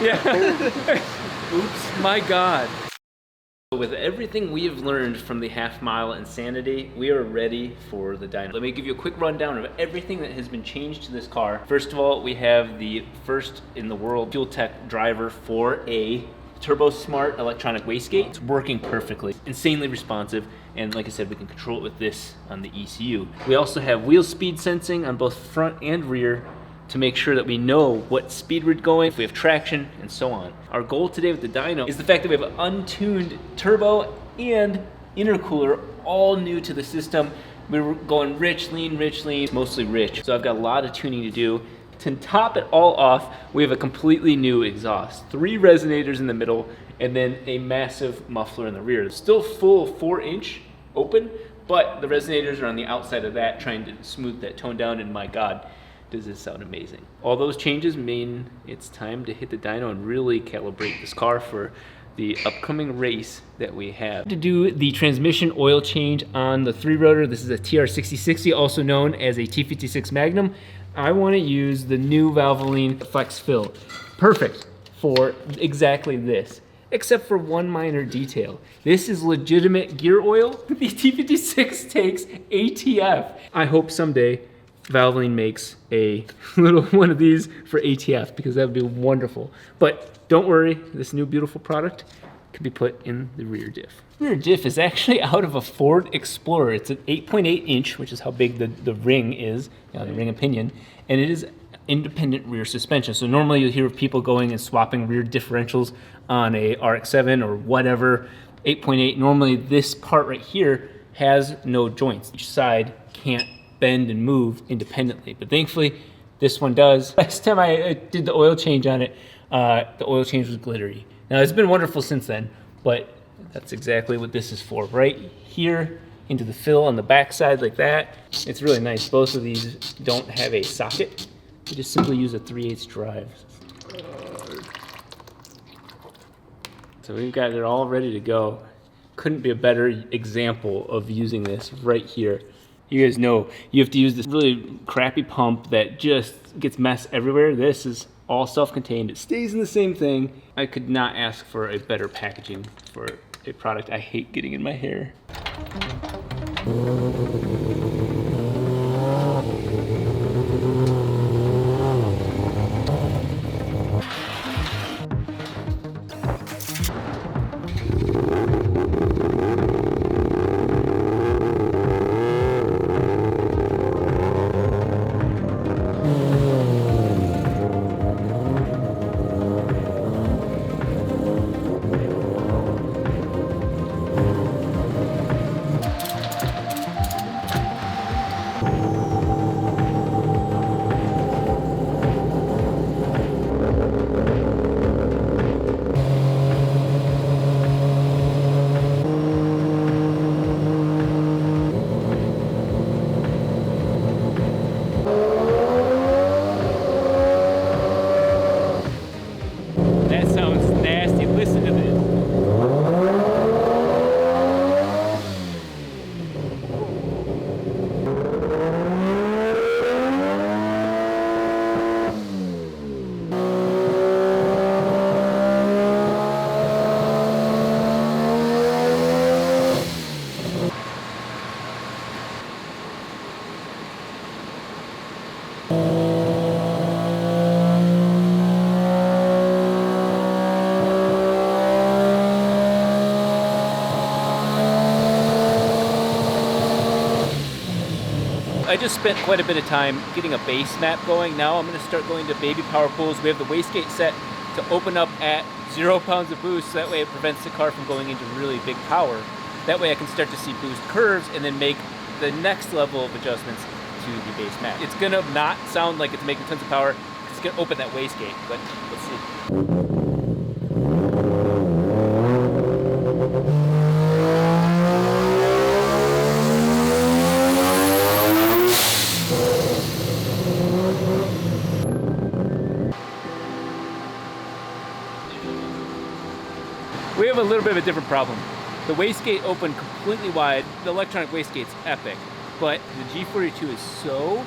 Yeah. Oops, my God. With everything we have learned from the half-mile insanity, we are ready for the dyno. Let me give you a quick rundown of everything that has been changed to this car. First of all, we have the first in the world fuel tech driver for a Turbo Smart electronic wastegate. It's working perfectly, insanely responsive, and like I said, we can control it with this on the ECU. We also have wheel speed sensing on both front and rear to make sure that we know what speed we're going, if we have traction, and so on. Our goal today with the dyno is the fact that we have an untuned turbo and intercooler all new to the system. We were going rich, lean, mostly rich. So I've got a lot of tuning to do. To top it all off, we have a completely new exhaust. 3 resonators in the middle, and then a massive muffler in the rear. It's still full 4-inch open, but the resonators are on the outside of that, trying to smooth that tone down, and my God, does this sound amazing. All those changes mean it's time to hit the dyno and really calibrate this car for the upcoming race that we have. To do the transmission oil change on the 3-rotor, this is a TR6060, also known as a T56 Magnum. I want to use the new Valvoline FlexFill. Perfect for exactly this, except for one minor detail. This is legitimate gear oil. The T56 takes ATF. I hope someday Valvoline makes a little one of these for ATF, because that would be wonderful. But don't worry, this new beautiful product can be put in the rear diff. Rear diff is actually out of a Ford Explorer. It's an 8.8 inch, which is how big the ring is, the ring and pinion, and it is independent rear suspension. So normally you'll hear of people going and swapping rear differentials on a RX-7 or whatever, 8.8. Normally this part right here has no joints. Each side can't bend and move independently, but thankfully this one does. Last time I did the oil change on it, the oil change was glittery. Now it's been wonderful since then, but that's exactly what this is for. Right here into the fill on the back side like that. It's really nice. Both of these don't have a socket. You just simply use a 3/8 drive. So we've got it all ready to go. Couldn't be a better example of using this right here. You guys know you have to use this really crappy pump that just gets mess everywhere. This is all self-contained. It stays in the same thing. I could not ask for a better packaging for a product I hate getting in my hair. I just spent quite a bit of time getting a base map going. Now I'm going to start going to baby power pools. We have the wastegate set to open up at 0 pounds of boost, so that way it prevents the car from going into really big power. That way I can start to see boost curves and then make the next level of adjustments to the base map. It's going to not sound like it's making tons of power. It's going to open that wastegate, but let's see. We have a little bit of a different problem. The wastegate opened completely wide. The electronic wastegate's epic, but the G42 is so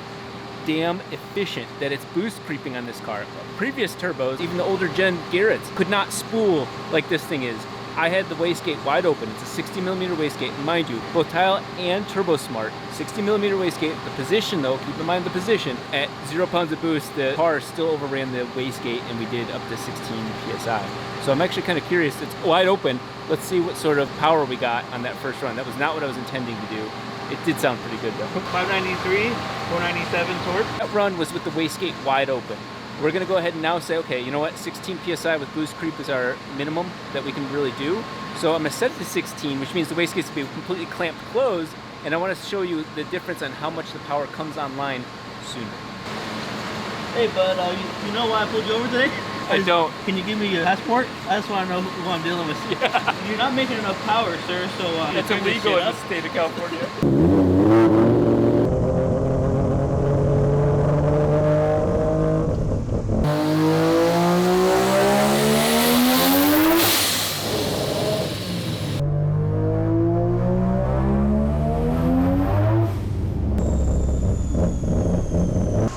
damn efficient that it's boost creeping on this car. Previous turbos, even the older gen Garrett's, could not spool like this thing is. I had the wastegate wide open. It's a 60mm wastegate, mind you, both tile and turbo smart. 60mm wastegate. The position though, keep in mind the position, at 0 pounds of boost, the car still overran the wastegate and we did up to 16 PSI. So I'm actually kind of curious. It's wide open. Let's see what sort of power we got on that first run. That was not what I was intending to do. It did sound pretty good though. 593, 497 torque. That run was with the wastegate wide open. We're gonna go ahead and now say, okay, you know what? 16 PSI with boost creep is our minimum that we can really do. So I'm gonna set it to 16, which means the wastegate's to be completely clamped closed, and I wanna show you the difference on how much the power comes online sooner. Hey bud, you know why I pulled you over today? I don't. Can you give me your passport? I just want to know who I'm dealing with. Yeah. You're not making enough power, sir, so... it's illegal in the state of California.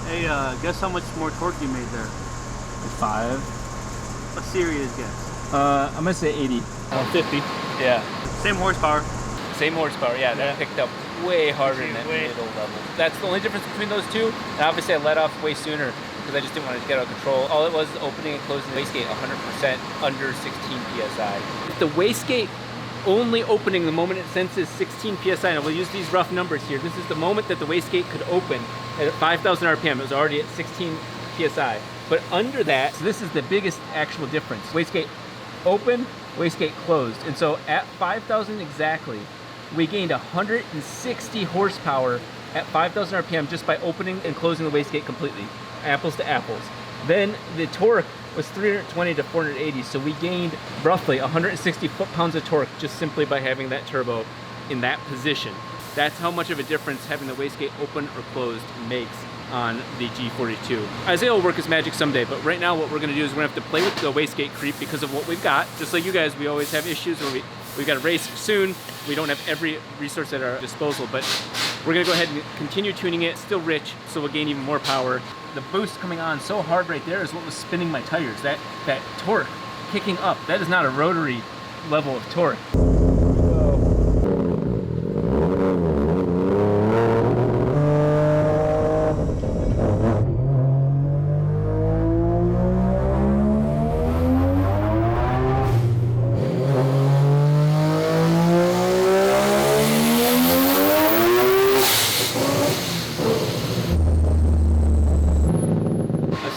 Hey, guess how much more torque you made there? 5. A serious guess. I'm gonna say 80. 50. Yeah. Same horsepower. Same horsepower, yeah. That picked up way harder in that middle level. That's the only difference between those two. And obviously I let off way sooner because I just didn't want to get out of control. All it was opening and closing the wastegate 100% under 16 PSI. The wastegate only opening the moment it senses 16 PSI. And we'll use these rough numbers here. This is the moment that the wastegate could open at 5,000 RPM. It was already at 16 PSI. But under that, so this is the biggest actual difference. Wastegate open, wastegate closed. And so at 5,000 exactly, we gained 160 horsepower at 5,000 RPM just by opening and closing the wastegate completely. Apples to apples. Then the torque was 320 to 480, so we gained roughly 160 foot-pounds of torque just simply by having that turbo in that position. That's how much of a difference having the wastegate open or closed makes on the G42. Isaiah will work his magic someday, but right now what we're gonna do is we're gonna have to play with the wastegate creep because of what we've got. Just like you guys, we always have issues where we've got to race soon. We don't have every resource at our disposal, but we're gonna go ahead and continue tuning it. It's still rich, so we'll gain even more power. The boost coming on so hard right there is what was spinning my tires. That torque kicking up, that is not a rotary level of torque.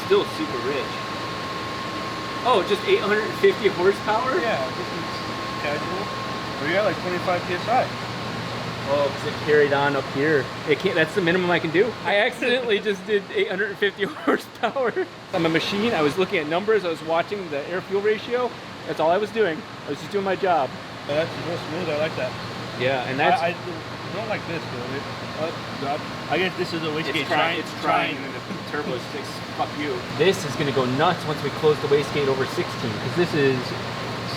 Still super rich. Oh, just 850 horsepower? Yeah, this is casual. We got like 25 PSI. Oh, because it carried on up here. It can't, that's the minimum I can do. I accidentally just did 850 horsepower. I'm a machine. I was looking at numbers. I was watching the air-fuel ratio. That's all I was doing. I was just doing my job. That's real smooth. I like that. Yeah, and that's... I don't like this, though. I guess this is a wastegate. It's trying, and the turbo says, fuck you. This is going to go nuts once we close the wastegate over 16, because this is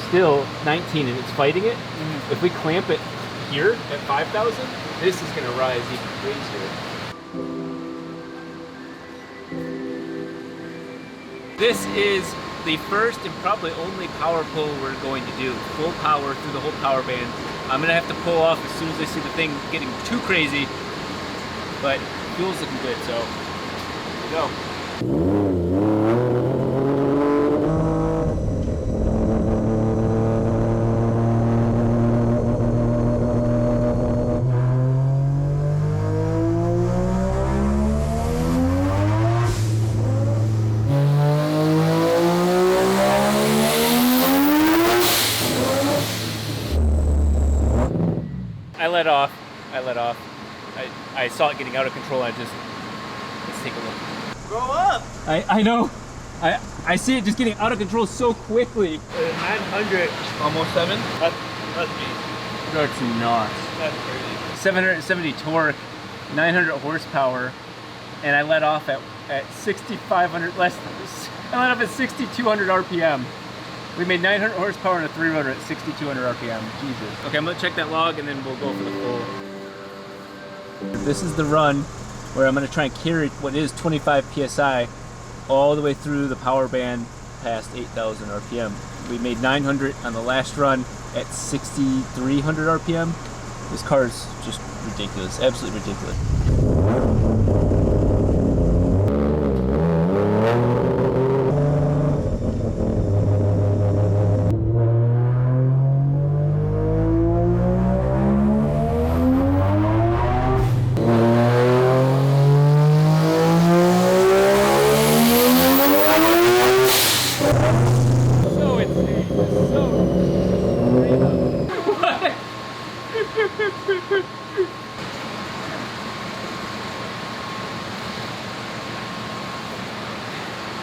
still 19 and it's fighting it. Mm-hmm. If we clamp it here at 5,000, this is going to rise even crazier. This is the first and probably only power pull we're going to do. Full power through the whole power band. I'm going to have to pull off as soon as I see the thing getting too crazy, but fuel's looking good, so here we go. I let off. I saw it getting out of control. Let's take a look. Grow up! I know. I see it just getting out of control so quickly. 900, almost 7. That's me. That's nuts. That's crazy. 770 torque, 900 horsepower, and I let off at 6,500 less. I let off at 6,200 RPM. We made 900 horsepower in a 3-rotor at 6,200 RPM. Jesus. Okay, I'm gonna check that log and then we'll go for the full. This is the run. where I'm going to try and carry what is 25 psi all the way through the power band past 8,000 RPM. We made 900 on the last run at 6,300 RPM. This car is just ridiculous, absolutely ridiculous.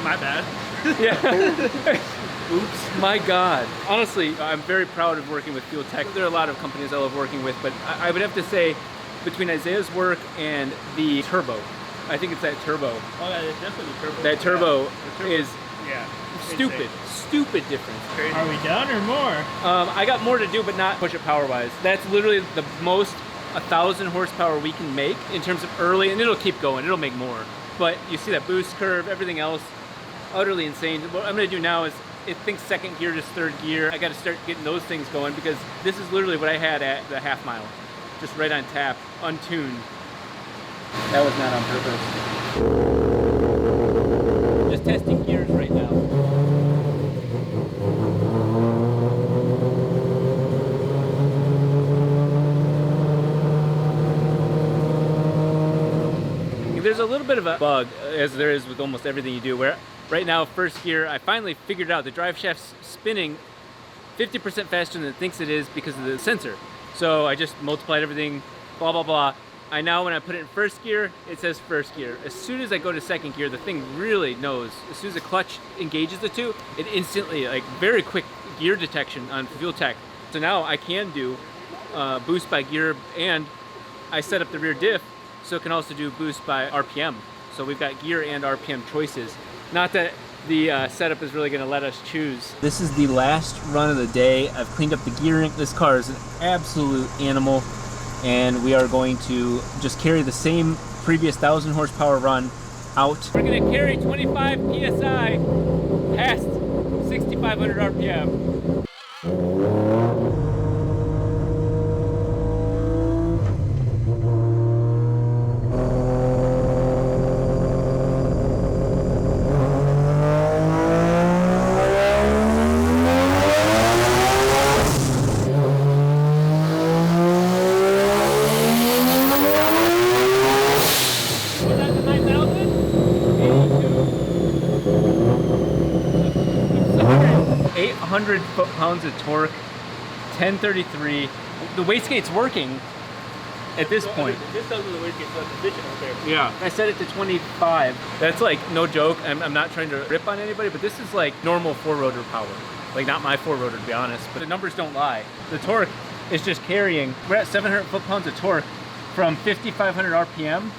My bad. Yeah. Oops. My God. Honestly, I'm very proud of working with Fuel Tech. There are a lot of companies I love working with, but I would have to say between Isaiah's work and the turbo, I think it's that turbo. Oh, yeah, it's definitely turbo. That turbo, turbo is stupid. Stupid difference. Crazy. Are we done or more? I got more to do, but not push it power-wise. That's literally the most 1,000 horsepower we can make in terms of early, and it'll keep going. It'll make more. But you see that boost curve, everything else, utterly insane. What I'm going to do now is, it thinks second gear, just third gear. I got to start getting those things going because this is literally what I had at the half mile. Just right on tap, untuned. That was not on purpose. Just testing gears right now. There's a little bit of a bug, as there is with almost everything you do, where right now, first gear, I finally figured out the drive shaft's spinning 50% faster than it thinks it is because of the sensor. So I just multiplied everything, blah, blah, blah. I now, when I put it in first gear, it says first gear. As soon as I go to second gear, the thing really knows. As soon as the clutch engages the two, it instantly, like very quick gear detection on Fuel Tech. So now I can do boost by gear, and I set up the rear diff so it can also do boost by RPM. So we've got gear and RPM choices. Not that the setup is really going to let us choose. This is the last run of the day. I've cleaned up the gearing. This car is an absolute animal, and we are going to just carry the same previous 1,000 horsepower run out. We're going to carry 25 psi past 6,500 RPM. Was that the 9,000? 800 foot-pounds of torque, 1033. The wastegate's working at this point. This doesn't the wastegate, so it's efficient up there. Yeah. I set it to 25. That's like, no joke. I'm not trying to rip on anybody, but this is like normal four-rotor power. Like not my four-rotor, to be honest, but the numbers don't lie. The torque is just carrying. We're at 700 foot-pounds of torque from 5,500 RPM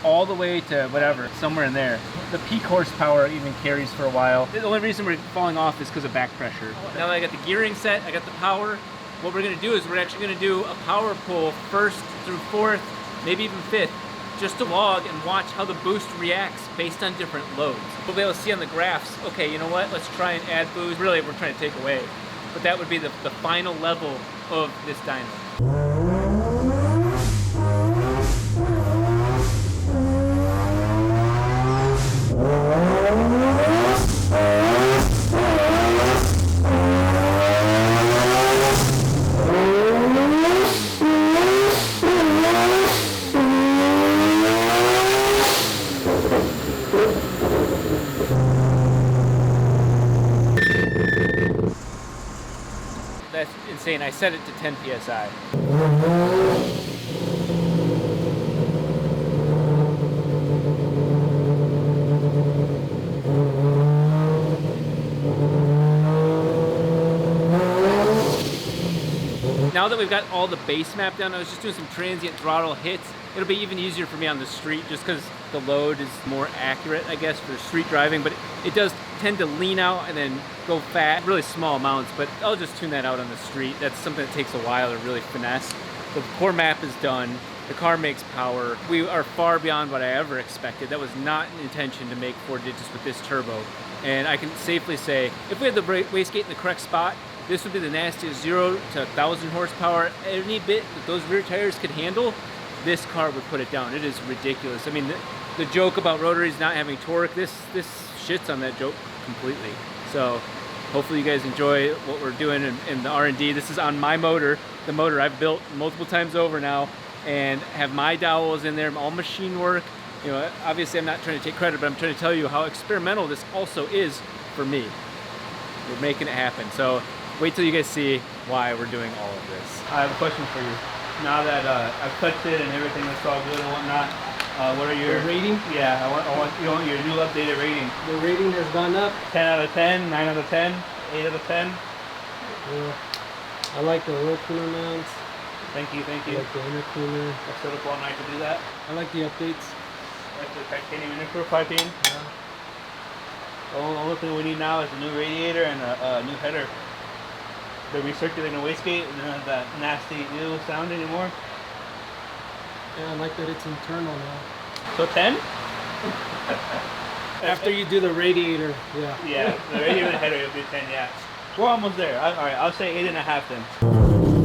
all the way to whatever, somewhere in there. The peak horsepower even carries for a while. The only reason we're falling off is because of back pressure. Now that I got the gearing set, I got the power, what we're gonna do is we're actually gonna do a power pull first through fourth, maybe even fifth, just to log and watch how the boost reacts based on different loads. We'll be able to see on the graphs, okay, you know what, let's try and add boost. Really, we're trying to take away. But that would be the final level of this dyno. That's insane. I set it to 10 psi. Now that we've got all the base map down, I was just doing some transient throttle hits. It'll be even easier for me on the street just because the load is more accurate, I guess, for street driving, but it does tend to lean out and then go fat, really small amounts, but I'll just tune that out on the street. That's something that takes a while to really finesse. The core map is done. The car makes power. We are far beyond what I ever expected. That was not an intention to make 4 digits with this turbo. And I can safely say, if we had the wastegate in the correct spot, this would be the nastiest 0 to 1,000 horsepower. Any bit that those rear tires could handle, this car would put it down. It is ridiculous. I mean, the joke about rotaries not having torque, this shits on that joke completely. So hopefully you guys enjoy what we're doing in the R&D. This is on my motor, the motor I've built multiple times over now, and have my dowels in there, all machine work. You know, obviously I'm not trying to take credit, but I'm trying to tell you how experimental this also is for me. We're making it happen. So wait till you guys see why we're doing all of this. I have a question for you. Now that I've touched it and everything looks all good and whatnot, what are your rating? Yeah, I want your new updated rating. The rating has gone up. 10 out of 10, 9 out of 10, 8 out of 10. I like the oil cooler mounts. Thank you. I like the intercooler. I set up all night to do that. I like the updates. I like the titanium intercooler piping. Yeah. The only thing we need now is a new radiator and a new header. The recirculating wastegate and not that nasty ew sound anymore. Yeah, I like that it's internal now. So 10? After you do the radiator, yeah. Yeah, the radiator and the header will be 10, yeah. We're almost there. Alright, I'll say 8.5 then.